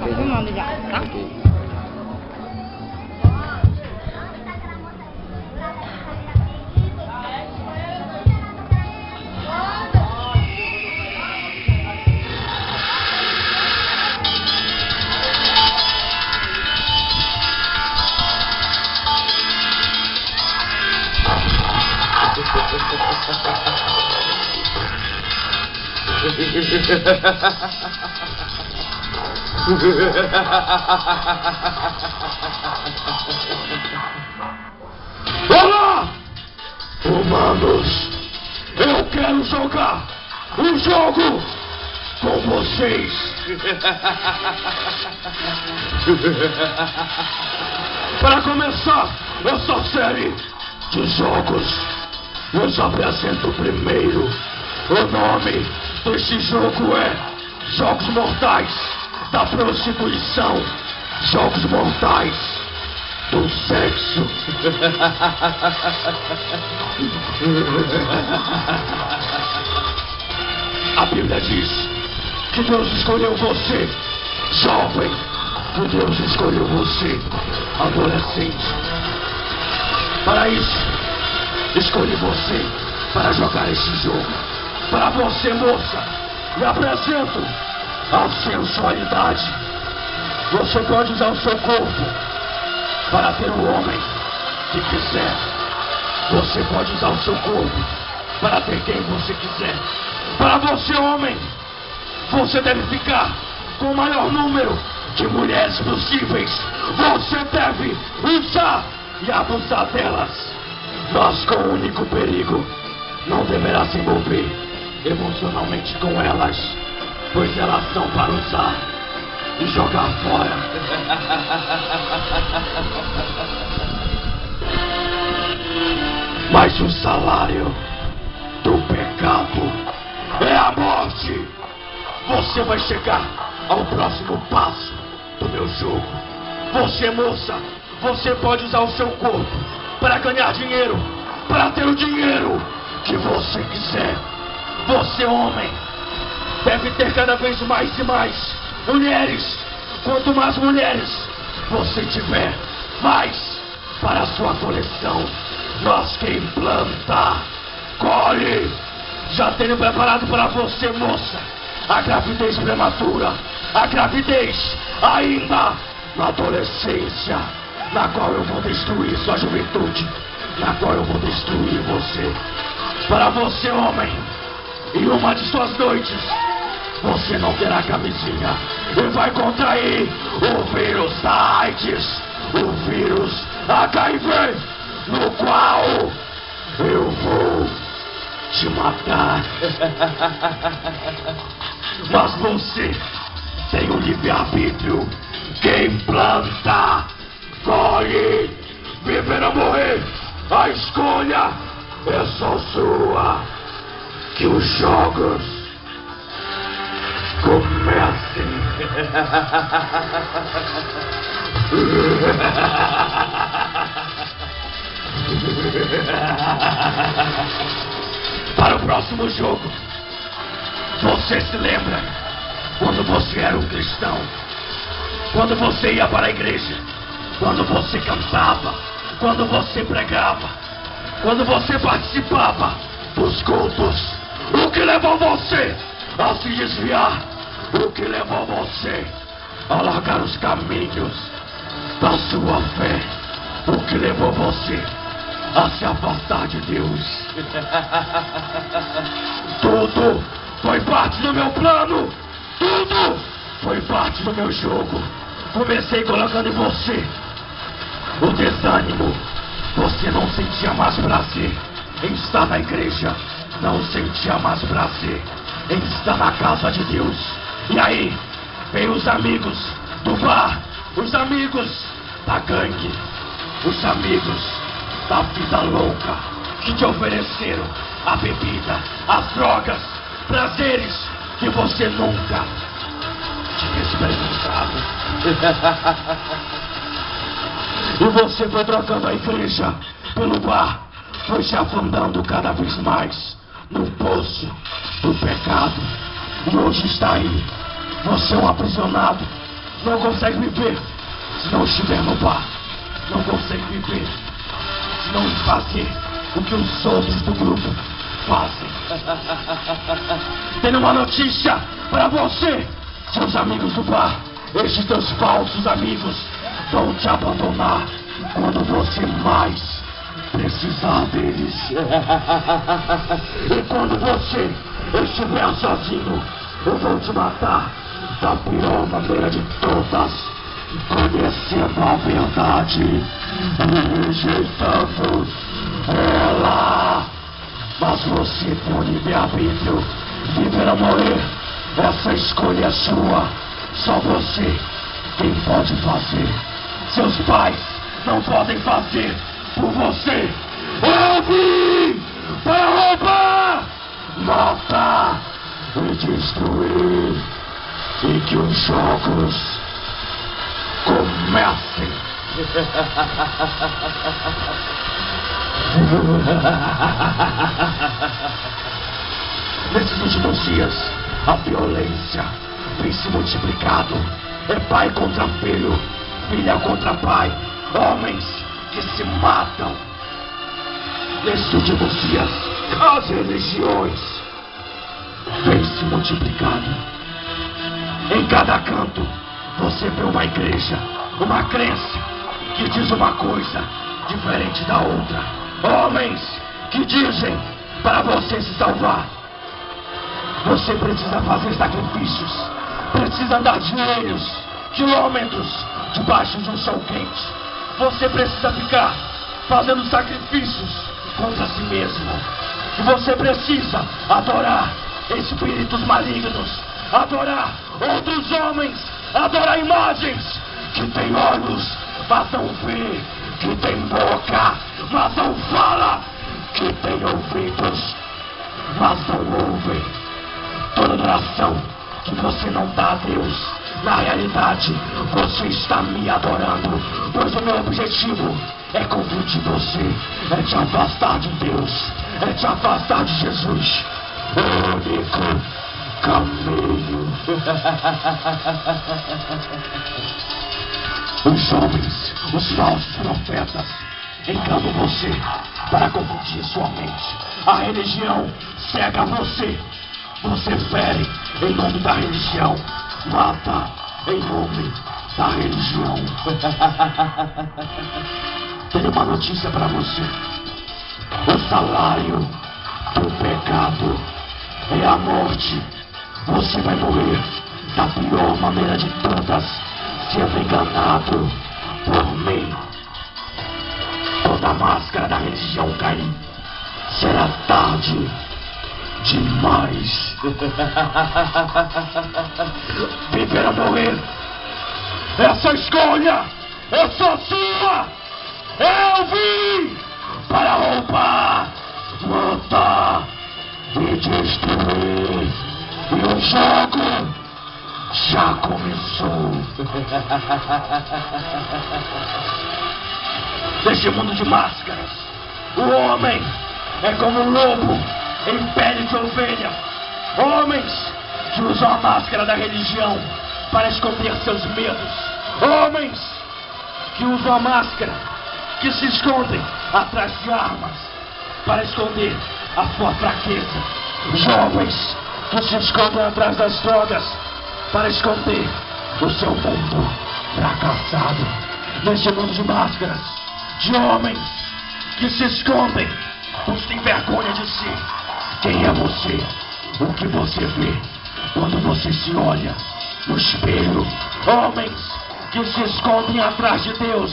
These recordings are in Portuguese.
Tô filmando já, tá? Olá, humanos! Eu quero jogar um jogo com vocês! Para começar essa série de jogos, eu apresento primeiro. O nome deste jogo é Jogos Mortais da Prostituição, Jogos Mortais do Sexo. A Bíblia diz que Deus escolheu você, jovem, que Deus escolheu você, adolescente. Para isso, escolhi você para jogar este jogo. Para você, moça, me apresento a sensualidade. Você pode usar o seu corpo para ter o homem que quiser. Você pode usar o seu corpo para ter quem você quiser. Para você, homem, você deve ficar com o maior número de mulheres possíveis. Você deve usar e abusar delas, mas com o único perigo: não deverá se envolver emocionalmente com elas, pois elas são para usar e jogar fora. Mas o salário do pecado é a morte. Você vai chegar ao próximo passo do meu jogo. Você, moça, você pode usar o seu corpo para ganhar dinheiro, para ter o dinheiro que você quiser. Você, homem, deve ter cada vez mais e mais mulheres. Quanto mais mulheres você tiver, mais para a sua coleção. Mas quem planta, colhe. Já tenho preparado para você, moça, a gravidez prematura, a gravidez ainda na adolescência, na qual eu vou destruir sua juventude, na qual eu vou destruir você. Para você, homem, em uma de suas noites, você não terá camisinha e vai contrair o vírus da AIDS, o vírus HIV, no qual eu vou te matar. Mas você tem o livre-arbítrio. Quem planta, colhe. Viver ou morrer, a escolha é só sua. Que os jogos comecem. Para o próximo jogo, você se lembra quando você era um cristão? Quando você ia para a igreja? Quando você cantava? Quando você pregava? Quando você participava dos cultos? O que levou você a se desviar? O que levou você a largar os caminhos da sua fé? O que levou você a se afastar de Deus? Tudo foi parte do meu plano. Tudo foi parte do meu jogo. Comecei colocando em você o desânimo. Você não sentia mais prazer em estar na igreja. Não sentia mais prazer em estar na casa de Deus. E aí, veio os amigos do bar, os amigos da gangue, os amigos da vida louca, que te ofereceram a bebida, as drogas, prazeres que você nunca tinha experimentado. E você foi trocando a igreja pelo bar, foi se afundando cada vez mais no poço do pecado. E hoje está aí, você é um aprisionado Não consegue me ver se não estiver no bar. Não consegue me ver se não fazer o que os outros do grupo fazem. Tenho uma notícia para você, seus amigos do bar. Estes teus falsos amigos vão te abandonar quando você mais precisar deles. E quando você estiver sozinho, eu vou te matar da pior maneira de todas, conhecendo a verdade e rejeitando ela. Mas você tem o livre-arbítrio, viver ou morrer. Essa escolha é sua, só você quem pode fazer. Seus pais não podem fazer por você. Eu vim para roubar, matar e destruir, e que os jogos comecem. Nesses últimos dias, a violência tem se multiplicado. É pai contra filho, filha contra pai, homens que se matam. Nesses últimos dias, as religiões têm se multiplicado. Em cada canto, você vê uma igreja, uma crença que diz uma coisa diferente da outra. Homens que dizem para você se salvar, você precisa fazer sacrifícios, precisa andar de joelhos, quilômetros debaixo de um sol quente. Você precisa ficar fazendo sacrifícios contra si mesmo. E você precisa adorar espíritos malignos, adorar outros homens, adorar imagens que têm olhos, mas não vê, que tem boca, mas não fala, que tem ouvidos, mas não ouve. Toda adoração que você não dá a Deus, na realidade você está me adorando, pois o meu objetivo é confundir você, é te afastar de Deus, é te afastar de Jesus, o único caminho. Os homens, os falsos profetas, enganam você para confundir sua mente. A religião cega você. Você fere em nome da religião, mata em nome da religião. Tenho uma notícia para você. O salário do pecado é a morte. Você vai morrer da pior maneira de todas, sendo enganado por mim. Toda a máscara da religião cair. Será tarde demais. Viver ou morrer, essa escolha é só sua. Eu vim para roubar, matar e destruir. E o jogo já começou. Neste mundo de máscaras, o homem é como um lobo em pele de ovelha. Homens que usam a máscara da religião para esconder seus medos. Homens que usam a máscara, que se escondem atrás de armas para esconder a sua fraqueza. Jovens que se escondem atrás das drogas para esconder o seu mundo fracassado. Neste mundo de máscaras, de homens que se escondem, pois têm vergonha de si. Quem é você? O que você vê quando você se olha no espelho? Homens que se escondem atrás de Deus,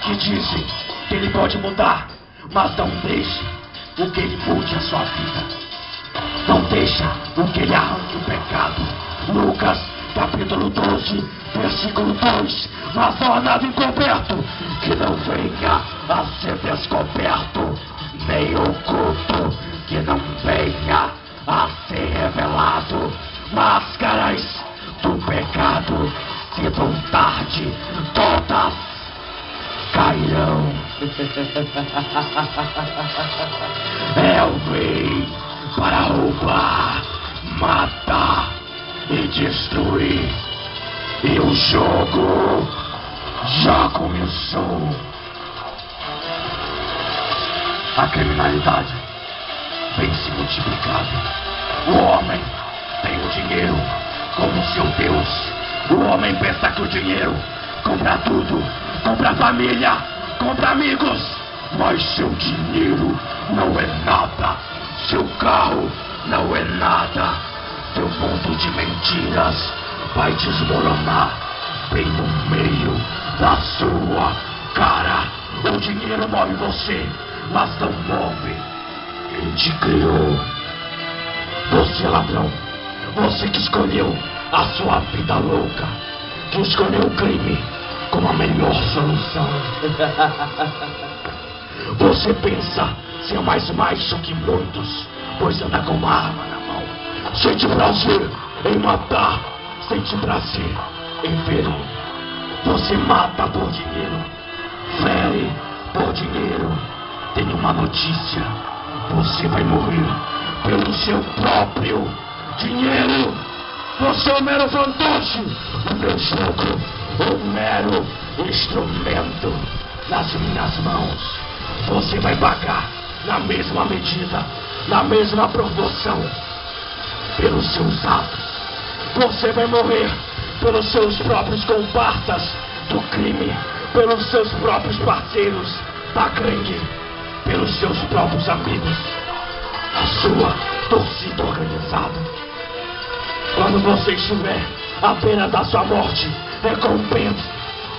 que dizem que Ele pode mudar, mas não deixe o que Ele mude a sua vida. Não deixa o que Ele arranque o pecado. Lucas capítulo 12, versículo 2. Mas não há nada encoberto que não venha a ser descoberto, nem oculto que não venha a ser revelado. Máscaras do pecado, cedo ou tarde, todas cairão. Eu vim para roubar, matar e destruir. E o jogo já começou. A criminalidade vem se multiplicando. O homem tem o dinheiro como seu Deus. O homem pensa que o dinheiro compra tudo, compra família, compra amigos. Mas seu dinheiro não é nada. Seu carro não é nada. Seu mundo de mentiras vai desmoronar bem no meio da sua cara. O dinheiro move você, mas não move quem te criou. Você, ladrão, você que escolheu a sua vida louca, que escolheu o crime como a melhor solução. Você pensa ser mais macho que muitos, pois anda com uma arma na mão. Sente prazer em matar, sente prazer em ferir. Você mata por dinheiro, fere por dinheiro. Tenho uma notícia: você vai morrer pelo seu próprio dinheiro. Você é um mero fantoche, o meu jogo, um mero instrumento nas minhas mãos. Você vai pagar na mesma medida, na mesma proporção, pelos seus atos. Você vai morrer pelos seus próprios comparsas do crime, pelos seus próprios parceiros da gangue, pelos seus próprios amigos, a sua torcida organizada. Quando você estiver à beira da sua morte,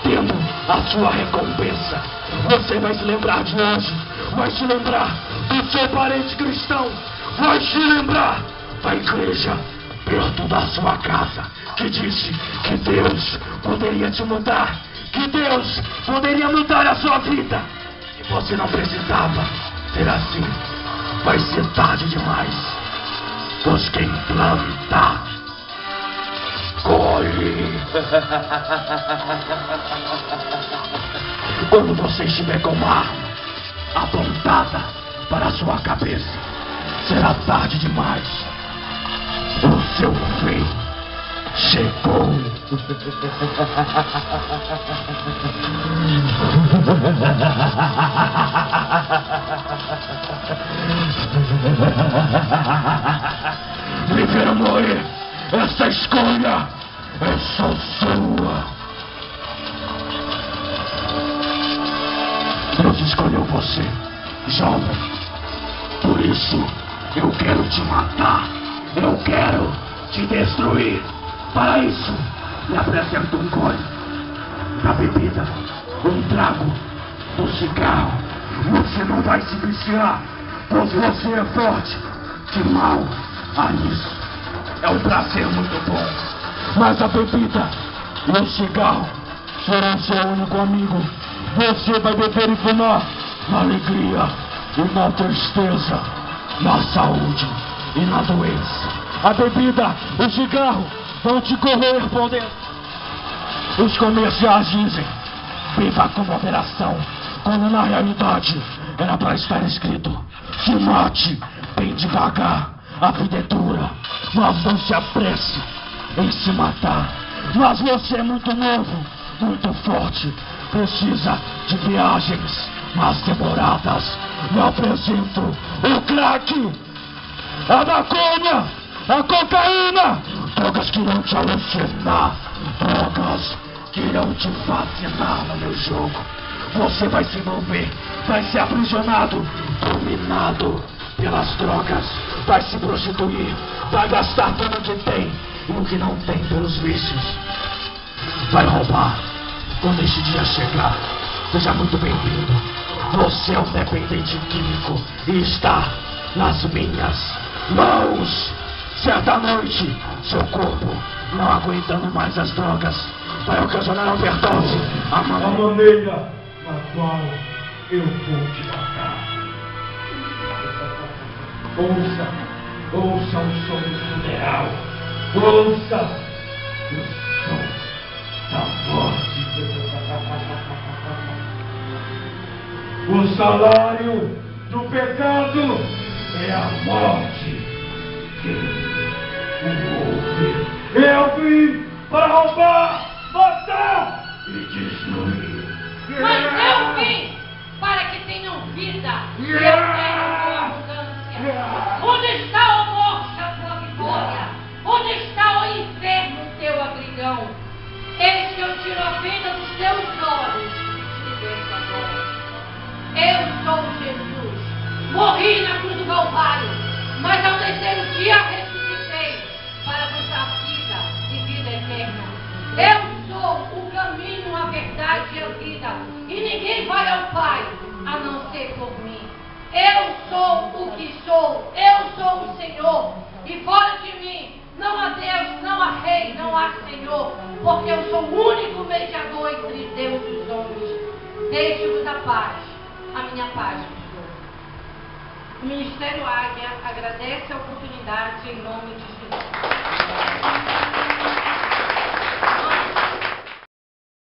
tendo a sua recompensa, você vai se lembrar de hoje, vai se lembrar do seu parente cristão, vai se lembrar da igreja perto da sua casa, que disse que Deus poderia te mudar, que Deus poderia mudar a sua vida, e você não precisava ser assim. Vai ser tarde demais, pois quem planta colhe. Quando você estiver com uma arma apontada para a sua cabeça, será tarde demais. O seu fim chegou. Viver ou morrer, essa escolha é só sua. Deus escolheu você, jovem. Por isso, eu quero te matar. Eu quero te destruir. Para isso, me apresento um gole da bebida, um trago do cigarro. Você não vai se viciar, pois você é forte. Que mal há nisso. É um prazer muito bom. Mas a bebida e o cigarro serão seu único amigo. Você vai beber e fumar na alegria e na tristeza, na saúde e na doença. A bebida e o cigarro vão te corroer por dentro. Os comerciais dizem: beba com moderação, quando na realidade era para estar escrito: se mate bem devagar. A vida é dura, mas não se apresse em se matar. Mas você é muito novo, muito forte, precisa de viagens mais demoradas. Me apresento o crack, a maconha, a cocaína, drogas que irão te alucinar, drogas que irão te fascinar no meu jogo. Você vai se envolver, vai ser aprisionado, dominado pelas drogas, vai se prostituir, vai gastar tudo o que tem e o que não tem pelos vícios. Vai roubar. Quando este dia chegar, seja muito bem-vindo. Você é um dependente químico e está nas minhas mãos. Certa noite, seu corpo, não aguentando mais as drogas, vai ocasionar overdose. A maneira na qual eu vou te matar. Ouça o som do funeral. Ouça o som da morte. O salário do pecado é a morte. Quem o ouve, eu vim para roubar e destruir. Mas eu vim para que tenham vida e eu tenho com abundância. Onde está, ó morte, a tua vitória? Onde está, ó inferno, o teu agrilhão? Eis que eu tiro a venda dos teus olhos e te liberto agora. Eu sou Jesus. Morri na cruz do Calvário, mas ao terceiro dia ressuscitei para vos dar vida e vida eterna. Eu sou o caminho, a verdade e a vida, e ninguém vai ao Pai a não ser por mim. Eu sou o que sou, eu sou o Senhor, e fora de mim não há Deus, não há Rei, não há Senhor, porque eu sou o único mediador entre Deus e os homens. Deixo-vos a paz, a minha paz vos dou. O Ministério Águia agradece a oportunidade em nome de Jesus.